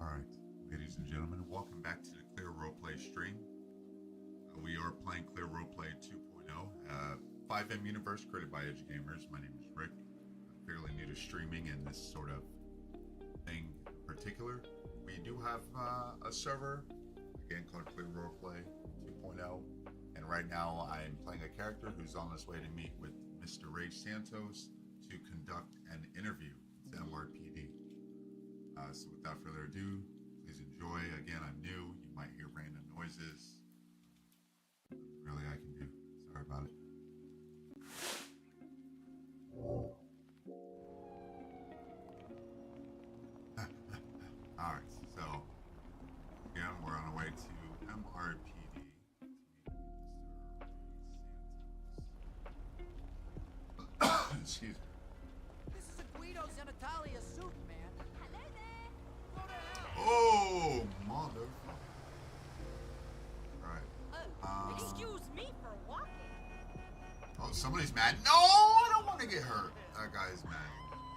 Alright, ladies and gentlemen, welcome back to the Clear Roleplay stream. We are playing Clear Roleplay 2.0, FiveM universe created by Edge Gamers. My name is Rick. I'm fairly new to streaming and this sort of thing in particular. We do have a server, again called Clear Roleplay 2.0, and right now I'm playing a character who's on his way to meet with Mr. Ray Santos to conduct an interview with NYPD. So without further ado, please enjoy. Again, I'm new. You might hear random noises. Nothing really I can do. Sorry about it. Alright, so again, we're on our way to MRPD to meet Mr. Ray Santos. Excuse me. This is a Guido Zenitalia suit, man. Hello there. Go to hell. Oh, motherfucker. Right. Oh, excuse me for walking. Oh, somebody's mad. No, I don't want to get hurt. That guy's mad.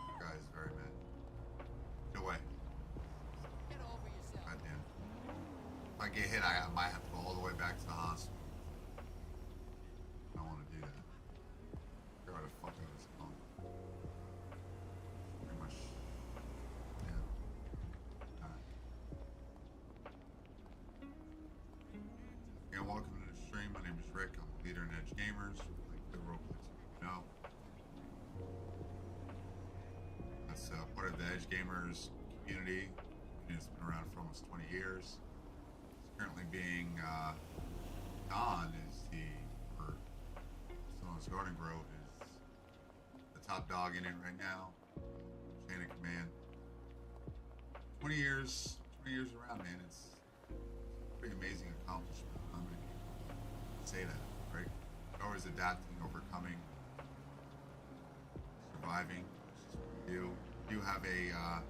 That guy's very mad. Get away. Get over yourself. Goddamn. If I get hit, I might have to go all the way back to the hospital. I don't want to do that. Get where the fuck I was going. Pretty much. Yeah. Alright. Again, welcome to the stream. My name is Rick. I'm the leader in Edge Gamers. We're playing Clear Roleplay 2.0. That's part of the Edge Gamers community. It's been around for almost 20 years. It's currently being Don is or Stone's Garden Grove is the top dog in it right now. Chain of command. 20 years around, man. It's a pretty amazing accomplishment. How many people say that, right? You're always adapting, overcoming, surviving. It's just what we do. We do have a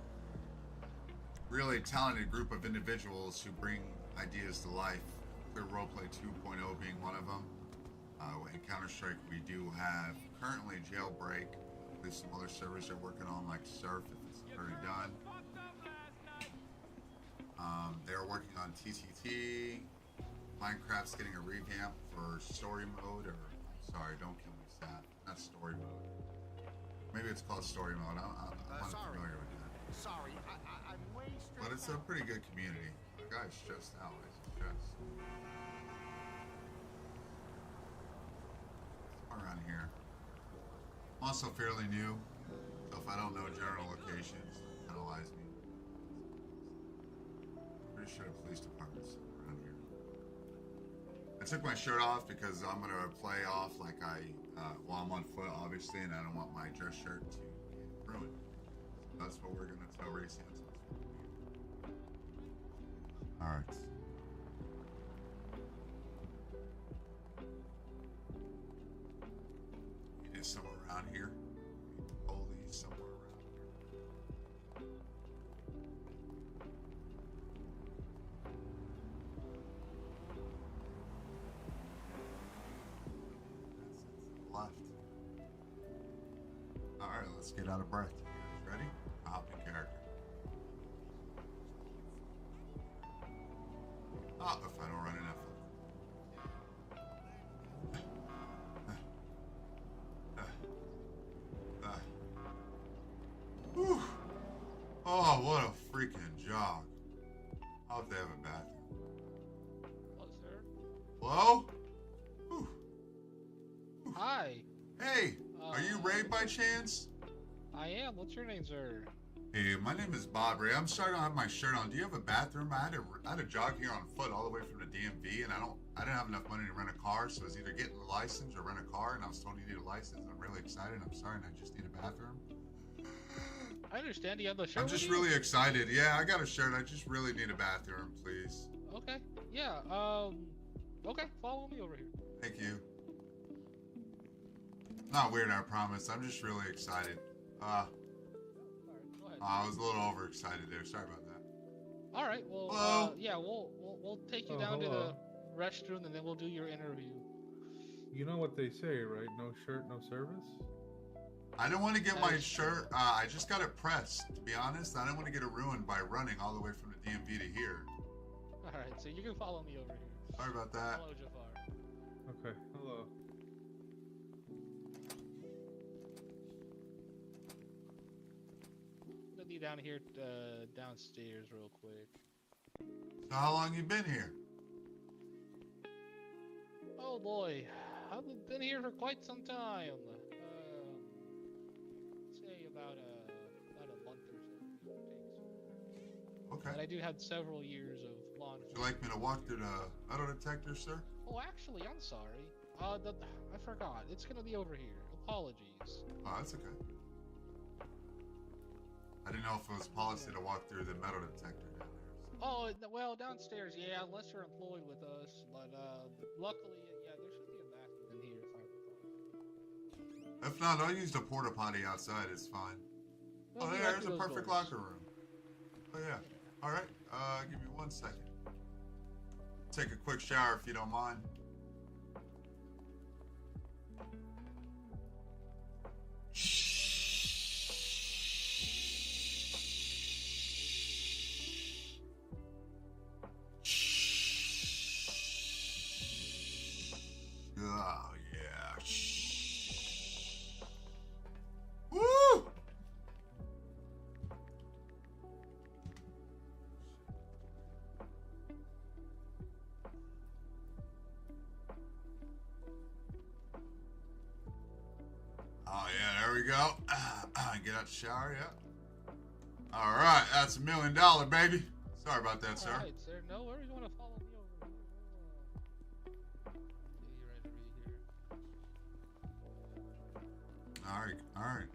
really talented group of individuals who bring ideas to life. Clear Roleplay 2.0 being one of them. In Counter-Strike, we do have currently Jailbreak. There's some other servers they're working on, like Surf, if it's already done. They're working on TTT. Minecraft's getting a revamp for story mode, or sorry, don't kill me, Sap. Not story mode. Maybe it's called story mode. I'm unfamiliar with that. Sorry, I'm way stressed. But it's a pretty good community. The guy's stressed out. He's stressed. Around here. I'm also fairly new, so if I don't know general locations, penalize me. Pretty sure the police department's around here. I took my shirt off because I'm gonna play off like I'm on foot, obviously, and I don't want my dress shirt to get ruined. So that's what we're gonna tell Ray Santos. All right. It is somewhere around here. Police somewhere around here. Left. Alright, let's get out of breath. You guys ready? Hop in character. Oh, if I don't run enough. Whew. Oh, what a freaking jog. I hope they have a bathroom. Hello, sir. Hello? Whew. Hi. Hey, are you Ray by chance? I am. What's your name, sir? Hey, my name is Bob Ray. I'm sorry I don't have my shirt on. Do you have a bathroom? I had to jog here on foot all the way from the DMV, and I didn't have enough money to rent a car, so I was either getting a license or rent a car, and I was told you need a license. I'm really excited. I'm sorry, and I just need a bathroom. I understand you have the shirt. I'm just with you? really excited. Yeah, I got a shirt. I just really need a bathroom, please. Okay. Yeah. Okay. Follow me over here. Thank you. Not weird, I promise. I'm just really excited. All right. Go ahead. I was a little overexcited there. Sorry about that. All right. Well. Hello? Yeah. We'll take you down to the restroom, and then we'll do your interview. You know what they say, right? No shirt, no service? I don't want to get my shirt. I just got it pressed. To be honest, I don't want to get it ruined by running all the way from the DMV to here. All right, so you can follow me over here. Sorry about that. Follow Jafar. Okay. Hello. Gonna be down here, downstairs, real quick. So how long you been here? Oh boy, I've been here for quite some time. Say about a month or so. It takes. Okay. But I do have several years of law Would enforcement. you like me to walk through the metal detector, sir? Oh, actually, I'm sorry. I forgot. It's gonna be over here. Apologies. Oh, that's okay. I didn't know if it was policy to walk through the metal detector down there. Oh, well, downstairs, yeah, unless you're employed with us. But luckily, yeah, there should be a bathroom in here if I recall. If not, I'll use the porta potty outside. It's fine. Well, Oh, we there's went a through those perfect doors. locker room. Oh yeah. All right. Give me 1 second. Take a quick shower if you don't mind. Oh yeah. Woo! Oh yeah, there we go. Get out the shower, yeah. All right, that's $1 million, baby. Sorry about that, sir. All right, sir. No worries. You want to follow me over here? All right.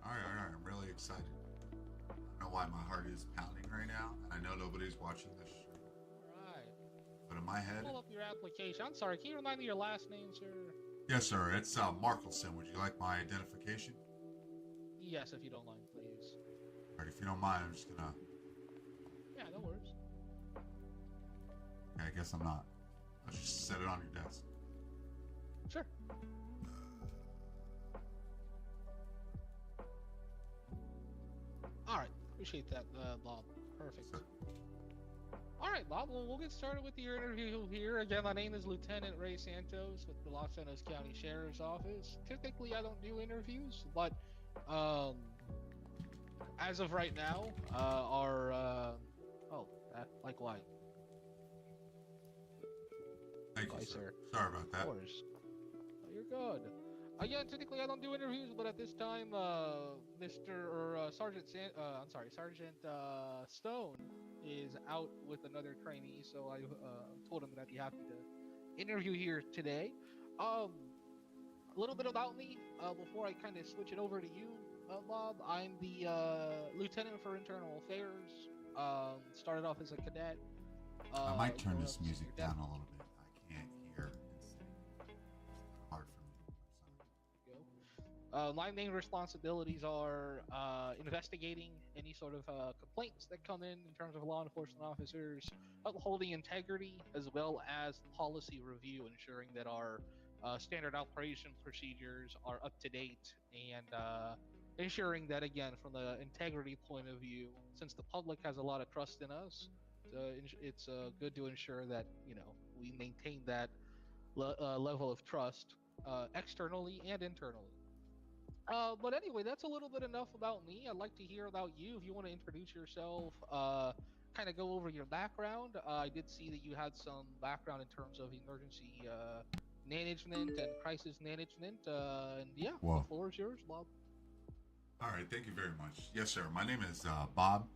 I'm really excited. I don't know why my heart is pounding right now, and I know nobody's watching this show. All right. But in my head, Pull up your application. I'm sorry. Can you remind me your last name, sir? yes, sir. It's Markelson. Would you like my identification? Yes, if you don't mind, please. All right, if you don't mind, I'm just gonna. Yeah, no worries. Okay, I guess I'm not. I'll just set it on your desk. Sure. All right. Appreciate that, Bob. Perfect. Sir. All right, Bob. Well, we'll get started with your interview here. Again, my name is Lieutenant Ray Santos with the Los Angeles County Sheriff's Office. Typically, I don't do interviews, but as of right now, like why? Thank Why, you, sir. sir? Sorry about Of that. course. Oh, you're good. Yeah, typically I don't do interviews, but at this time, Sergeant Stone is out with another trainee, so I told him that I'd be happy to interview here today. A little bit about me before I kind of switch it over to you, Bob. I'm the Lieutenant for Internal Affairs. Started off as a cadet. I might turn grew this up music senior down a little bit. I can't hear. It's hard for me. My main responsibilities are investigating any sort of complaints that come in terms of law enforcement officers, upholding integrity, as well as policy review, ensuring that our standard operation procedures are up to date, and ensuring that, again, from the integrity point of view, since the public has a lot of trust in us, it's good to ensure that we maintain that level of trust externally and internally. But anyway, that's a little bit enough about me. I'd like to hear about you. If you want to introduce yourself, kind of go over your background. I did see that you had some background in terms of emergency management and crisis management. And yeah, Whoa. the floor is yours, Bob. All right, thank you very much. Yes, sir. My name is Bob.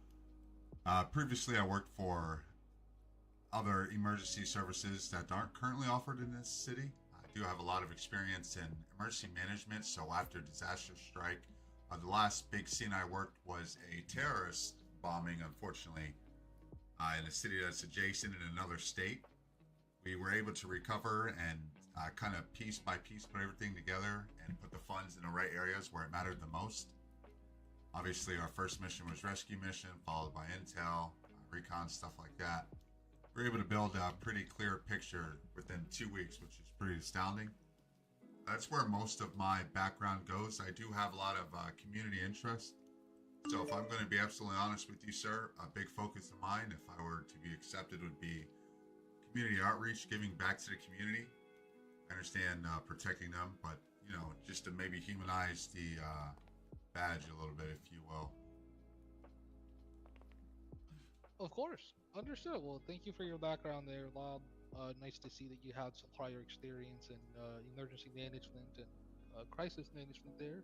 Previously, I worked for other emergency services that aren't currently offered in this city. I do have a lot of experience in emergency management. So after disaster strike, the last big scene I worked was a terrorist bombing, unfortunately, in a city that's adjacent in another state. We were able to recover and kind of piece by piece put everything together and put the funds in the right areas where it mattered the most. Obviously, our first mission was rescue mission, followed by intel, recon, stuff like that. We were able to build a pretty clear picture within 2 weeks, which is pretty astounding. That's where most of my background goes. I do have a lot of community interest. So if I'm going to be absolutely honest with you, sir, a big focus of mine, if I were to be accepted, would be community outreach, giving back to the community. I understand protecting them, but just to maybe humanize the badge a little bit, if you will. Of course, understood. Well, thank you for your background there, Lob. Nice to see that you had some prior experience in emergency management and crisis management there.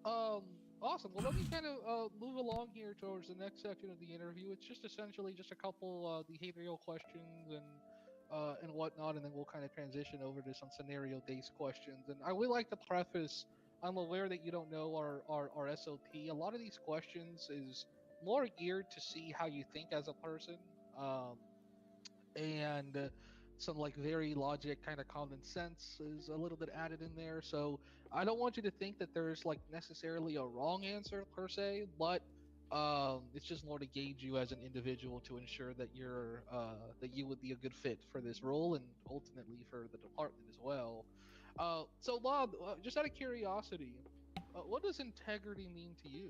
Um, awesome. Well, let me kind of move along here towards the next section of the interview. It's just essentially just a couple behavioral questions and whatnot, and then we'll kind of transition over to some scenario-based questions. And I would like to preface, I'm aware that you don't know our SOP. A lot of these questions is more geared to see how you think as a person. Um, and some like very logic kind of common sense is a little bit added in there, so I don't want you to think that there's like necessarily a wrong answer per se, but it's just more to gauge you as an individual to ensure that that you would be a good fit for this role and ultimately for the department as well. So Bob, just out of curiosity, what does integrity mean to you?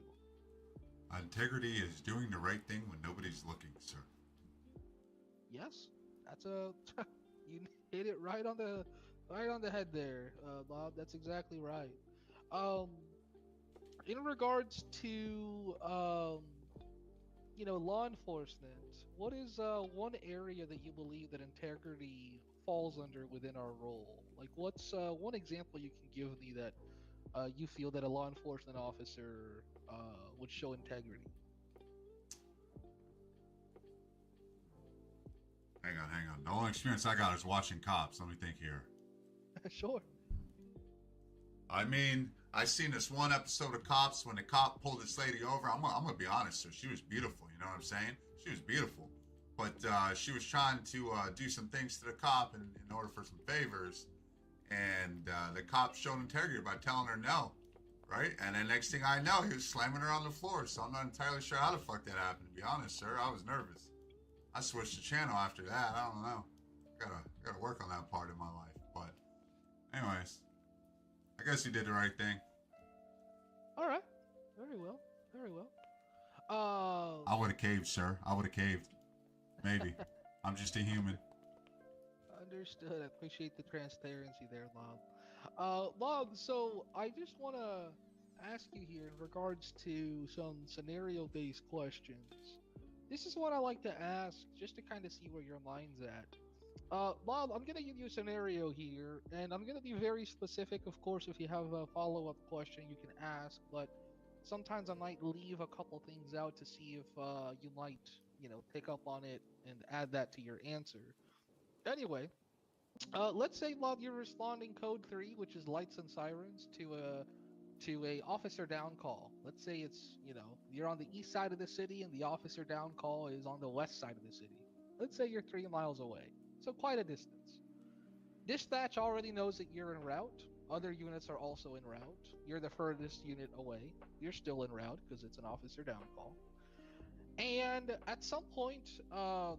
Integrity is doing the right thing when nobody's looking, sir. Yes, that's a you hit it right on the head there, Bob. That's exactly right. Um, in regards to law enforcement, what is one area that you believe that integrity falls under within our role? Like, what's one example you can give me that you feel that a law enforcement officer would show integrity? Hang on. The only experience I got is watching cops. Let me think here. Sure. I mean, I seen this one episode of Cops when the cop pulled this lady over. I'm gonna be honest, sir. She was beautiful. You know what I'm saying? She was beautiful, but she was trying to do some things to the cop in order for some favors, and the cop showed integrity by telling her no, right? And then next thing I know, he was slamming her on the floor. So I'm not entirely sure how the fuck that happened. To be honest, sir, I was nervous. I switched the channel after that. I don't know. Gotta work on that part of my life. But anyways, I guess he did the right thing. All right. Very well. Very well. I would have caved, sir. I would have caved. Maybe. I'm just a human. Understood. I appreciate the transparency there, Lob. Lob, so I just want to ask you here in regards to some scenario-based questions. This is what I like to ask just to kind of see where your mind's at. Bob, I'm going to give you a scenario here, and I'm going to be very specific. Of course, if you have a follow-up question, you can ask, but sometimes I might leave a couple things out to see if you might, pick up on it and add that to your answer. Anyway, let's say, Bob, you're responding code 3, which is lights and sirens, to a officer down call. Let's say it's, you're on the east side of the city and the officer down call is on the west side of the city. Let's say you're 3 miles away. So quite a distance. Dispatch already knows that you're en route. Other units are also en route. You're the furthest unit away. You're still en route because it's an officer down call. And at some point, one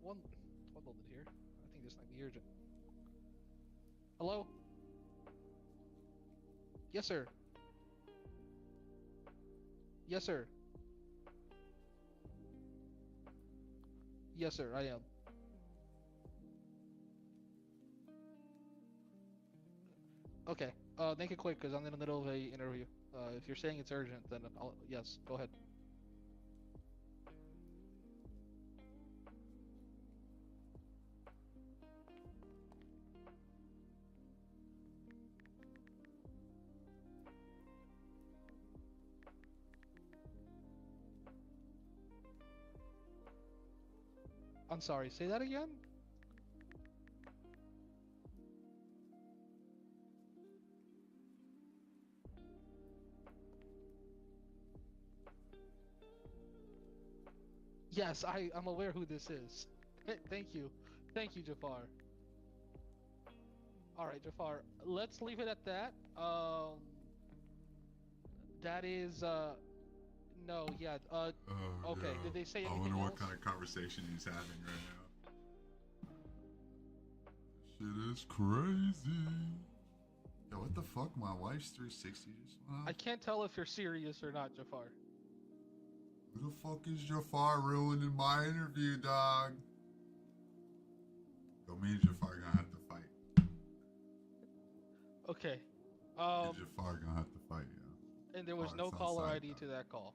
moment here. I think this might be urgent. Hello? Yes, sir. Yes, sir. Yes, sir, I am. Okay. Make it quick because I'm in the middle of a interview. If you're saying it's urgent, then yes, go ahead. I'm sorry, say that again? Yes, I'm aware who this is. Thank you. Thank you, Jafar. Alright, Jafar, let's leave it at that. That is, no, yeah, okay, Yeah. did they say I anything wonder else? what kind of conversation he's having right now. Shit is crazy. Yo, what the fuck? My wife's 360 just went off? I can't tell if you're serious or not, Jafar. Who the fuck is Jafar ruining my interview, dog? Yo, me and Jafar gonna have to fight. Okay. Me and Jafar gonna have to fight, yo. And there was no caller ID to that call.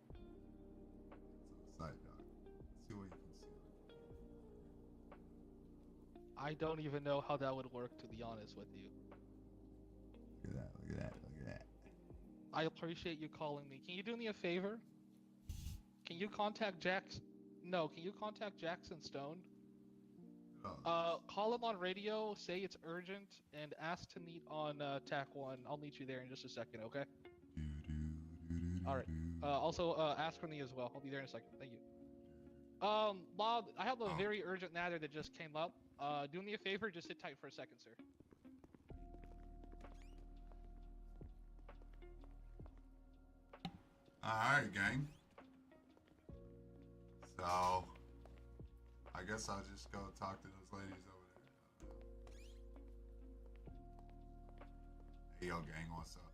It's on site, dog. Let's see what you can see. I don't even know how that would work, to be honest with you. Look at that, look at that, look at that. I appreciate you calling me. Can you do me a favor? Can you contact Jackson? No, can you contact Jackson Stone? Call him on radio, say it's urgent, and ask to meet on TAC 1. I'll meet you there in just a second, okay? Alright. Also, ask for me as well. I'll be there in a second. Thank you. Bob, I have a very urgent matter that just came up. Do me a favor, just sit tight for a second, sir. Alright, gang. So, I guess I'll just go talk to those ladies over there. Hey, yo, gang, what's up?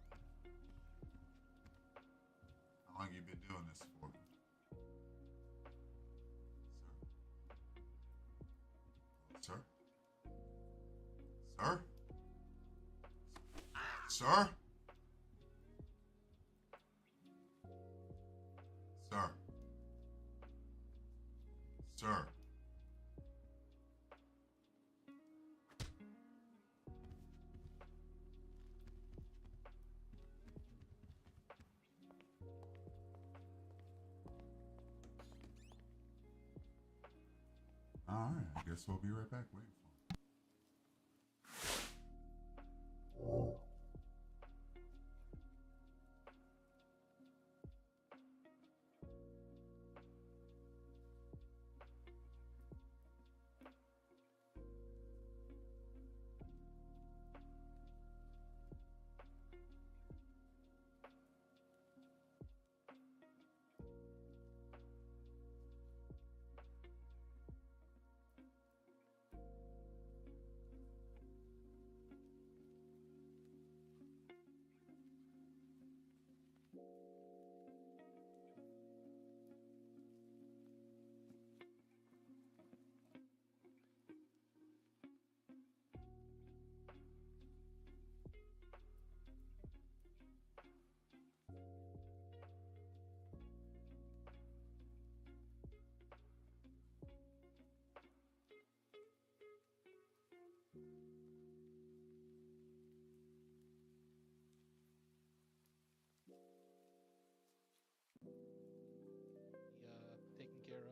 How long you been doing this for? Sir? Sir? Sir? Sir? Sir? All right, I guess we'll be right back. Wait for him. Taken care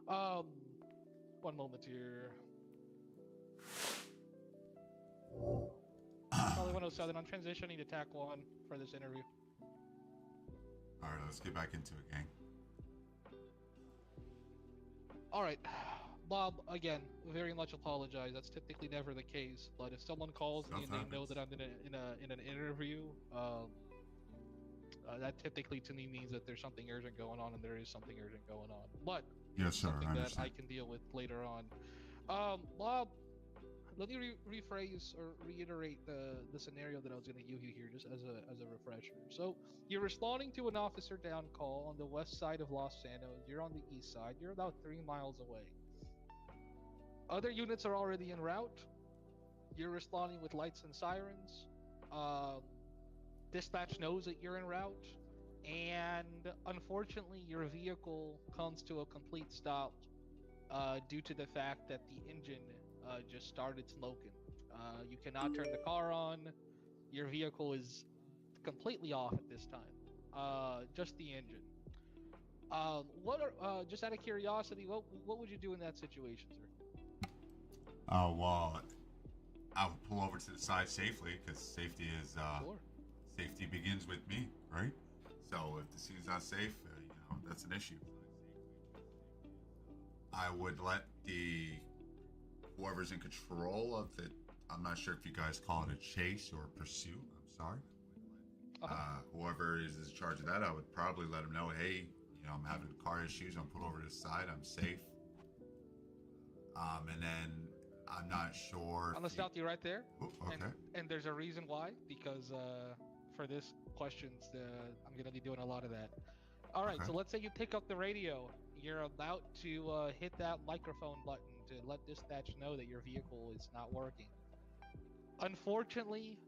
of. One moment here. Charlie 107, I'm transitioning to TAC 1 for this interview. All right, let's get back into it, gang. Alright, Bob, again, very much apologize. That's typically never the case, but if someone calls me and they know that I'm in an interview, that typically to me means that there's something urgent going on, and there is something urgent going on. But yes, sir, something that I can deal with later on. Bob, let me rephrase or reiterate the scenario that I was going to give you here, just as a refresher. So you're responding to an officer down call on the west side of Los Santos. You're on the east side. You're about 3 miles away. Other units are already en route. You're responding with lights and sirens. Dispatch knows that you're en route, and unfortunately your vehicle comes to a complete stop due to the fact that the engine just started smoking. You cannot turn the car on. Your vehicle is completely off at this time. Just the engine. Just out of curiosity, what would you do in that situation, sir? Oh, well, I would pull over to the side safely, because safety is Sure. Safety begins with me, right? So if the scene's not safe, that's an issue. I would let whoever's in control of the, I'm not sure if you guys call it a chase or a pursuit, I'm sorry. Whoever is in charge of that, I would probably let them know, hey, I'm having car issues, I'm put over to the side, I'm safe. And then I'm not sure. I'm gonna stop you right there. Ooh, okay. And there's a reason why, because for this questions, I'm gonna be doing a lot of that. All right, Okay. so let's say you pick up the radio. You're about to hit that microphone button to let dispatch know that your vehicle is not working. Unfortunately,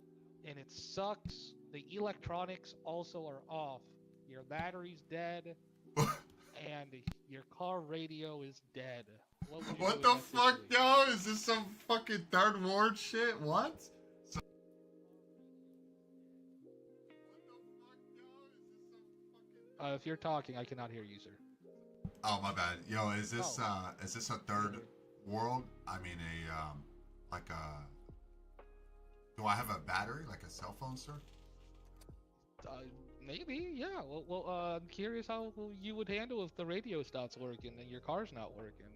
and it sucks, the electronics also are off. Your battery's dead, and your car radio is dead. What would you What do in the that fuck, situation? yo? Is this some fucking third ward shit? What? So- If you're talking, I cannot hear you, sir. Oh, my bad. Yo, is this Oh. is this a third world? I mean like a do I have a battery like a cell phone, sir? Maybe, yeah. I'm curious how you would handle if the radio stops working and your car's not working.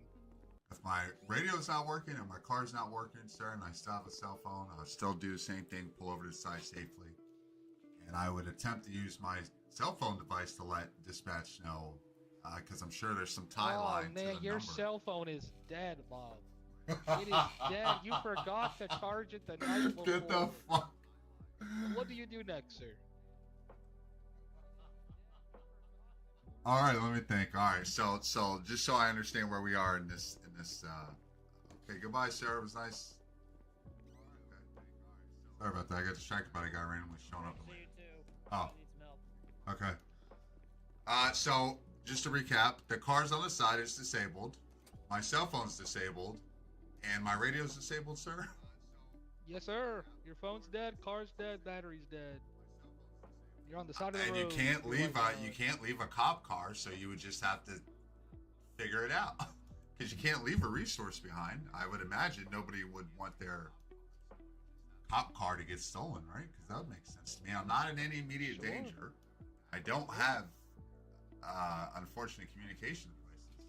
If my radio's not working and my car's not working, sir, and I still have a cell phone, I'll still do the same thing, pull over to the side safely. And I would attempt to use my cell phone device to let dispatch know, because I'm sure there's some tie line man, to the your number. cell phone is dead, Bob. It is dead. You forgot to charge it the night before. Get the fuck. What do you do next, sir? All right, let me think. All right, so just so I understand where we are in this. Okay, goodbye, sir. It was nice. Sorry about that. I got distracted by a guy randomly showing up. Oh. Okay. So just to recap, the car's on the side is disabled. My cell phone's disabled, and my radio's disabled, sir. Yes, sir. Your phone's dead, car's dead, battery's dead. You're on the side of the road. And you can't leave like, you can't leave a cop car, so you would just have to figure it out. Because you can't leave a resource behind. I would imagine nobody would want their cop car to get stolen, right? Because that would make sense to me. I'm not in any immediate danger. I don't have unfortunate communication devices.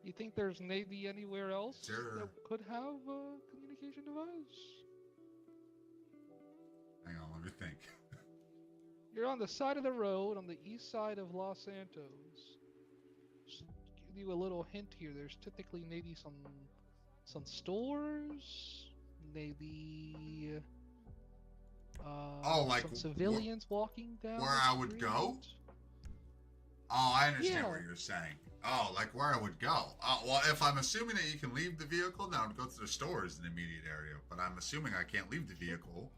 You think there's maybe anywhere else Sure. that could have a communication device? Hang on, let me think. You're on the side of the road on the east side of Los Santos. Just to give you a little hint here, there's typically maybe some stores, maybe like some civilians walking down where the I would go? street. Oh, I understand Yeah. what you're saying. Oh, like where I would go. Well, if I'm assuming that you can leave the vehicle, then I would go to the stores in the immediate area. But I'm assuming I can't leave the vehicle.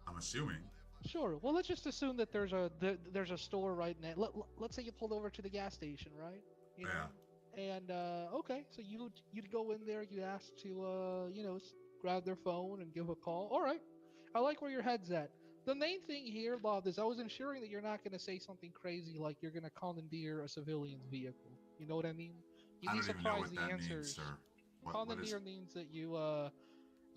I'm assuming. Sure. Well, let's just assume that there's a store right now. Let's say you pulled over to the gas station, right? You know? Yeah. And okay, so you'd go in there. You ask to grab their phone and give a call. All right. I like where your head's at. The main thing here, Bob, is I was ensuring that you're not going to say something crazy like you're going to commandeer a civilian's vehicle. You know what I mean? You'd I be don't even know surprised what the that answers. means, sir. What Commandeer means that you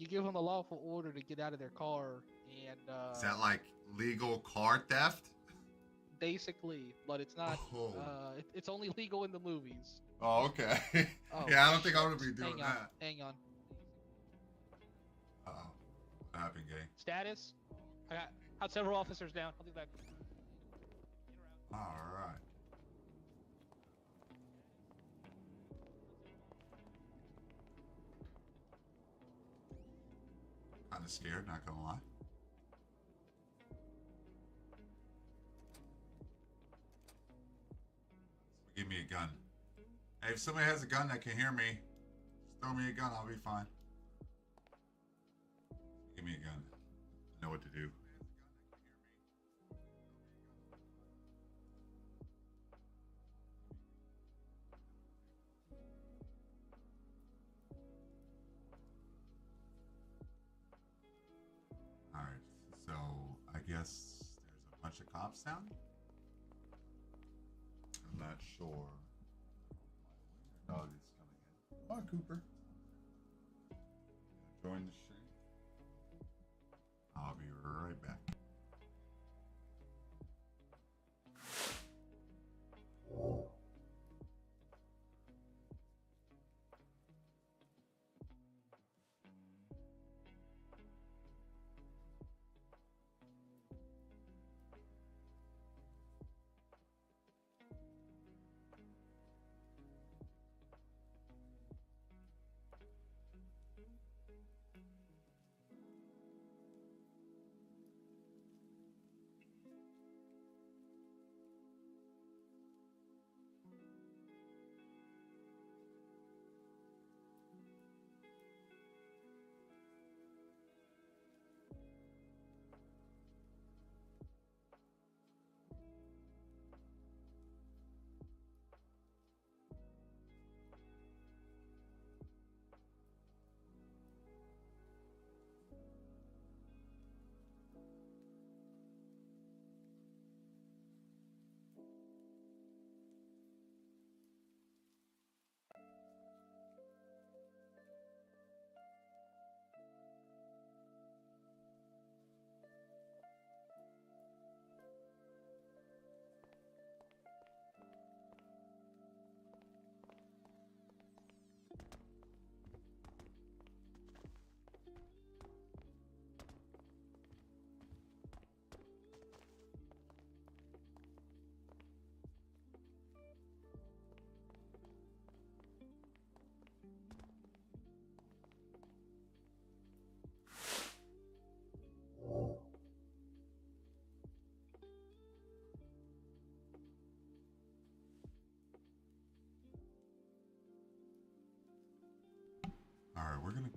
give them a lawful order to get out of their car, and is that like legal car theft? basically, but it's not. Oh. It's only legal in the movies. Oh, okay. Oh, yeah, I don't think I'm shit. gonna be doing that. Hang on. Uh-oh. What happened, gang? Status. I got several officers down. I'll be back. All right. Kind of scared, not gonna lie. Give me a gun. Hey, if somebody has a gun that can hear me, just throw me a gun. I'll be fine. Give me a gun. I know what to do. All right. So I guess there's a bunch of cops down. I'm not sure. Dog is coming in. Come on, Cooper. Join the stream. I'll be right back.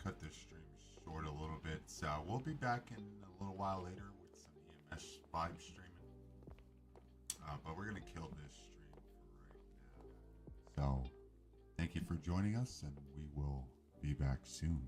cut this stream short a little bit. So we'll be back in a little while later with some EMS Vibe streaming. But we're gonna kill this stream for right now. So thank you for joining us, and we will be back soon.